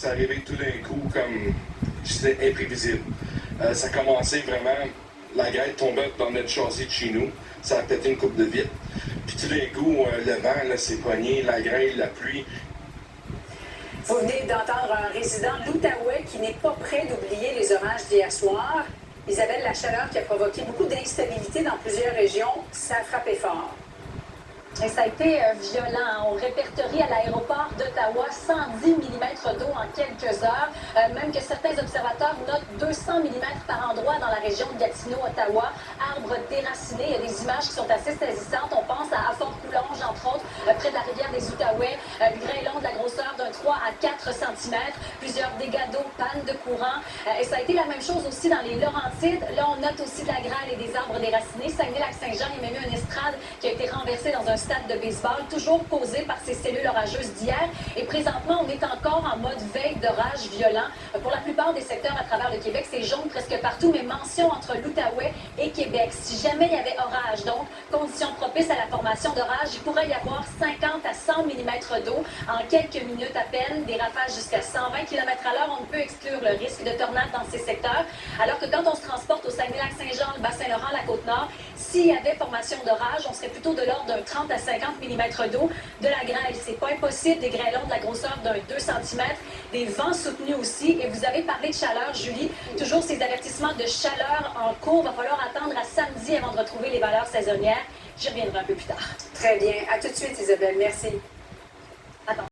C'est arrivé tout d'un coup comme c'était imprévisible. Ça a commencé vraiment, la grêle tombait dans notre châssis de chez nous, ça a pété une coupe de vitre. Puis tout d'un coup, le vent là, s'est pogné, la grêle, la pluie. Vous venez d'entendre un résident de l'Outaouais qui n'est pas prêt d'oublier les orages d'hier soir. Isabelle, la chaleur qui a provoqué beaucoup d'instabilité dans plusieurs régions, ça a frappé fort. Et ça a été violent. On répertorie à l'aéroport d'Ottawa 110 mm d'eau en quelques heures. Même que certains observateurs notent 200 mm par endroit dans la région de Gatineau, Ottawa. Arbres déracinés. Il y a des images qui sont assez saisissantes. On pense à Fort-Coulonge, entre autres, près de la rivière des Outaouais. Grêlons de la grosseur d'un 3 à 4 cm. Plusieurs dégâts d'eau, panne de courant. Et ça a été la même chose aussi dans les Laurentides. Là, on note aussi de la grêle et des arbres déracinés. Saguenay-Lac-Saint-Jean, il y a même eu une estrade qui a été renversée dans un stade de baseball, toujours causé par ces cellules orageuses d'hier. Et présentement, on est encore en mode veille d'orage violent. Pour la plupart des secteurs à travers le Québec, c'est jaune presque partout, mais mention entre l'Outaouais et Québec. Si jamais il y avait orage, donc conditions propices à la formation d'orage, il pourrait y avoir 50 à 100 mm d'eau en quelques minutes à peine, des rafales jusqu'à 120 km/h. On ne peut exclure le risque de tornade dans ces secteurs. Alors que quand on se transporte au Saguenay-Lac-Saint-Jean, le Bas-Saint-Laurent, la Côte-Nord, s'il y avait formation d'orage, on serait plutôt de l'ordre d'un 30 à 50 mm d'eau, de la grêle. C'est pas impossible, des grêlons de la grosseur d'un 2 cm, des vents soutenus aussi. Et vous avez parlé de chaleur, Julie. Toujours ces avertissements de chaleur en cours. Va falloir attendre à samedi avant de retrouver les valeurs saisonnières. J'y reviendrai un peu plus tard. Très bien. À tout de suite, Isabelle. Merci. Attends.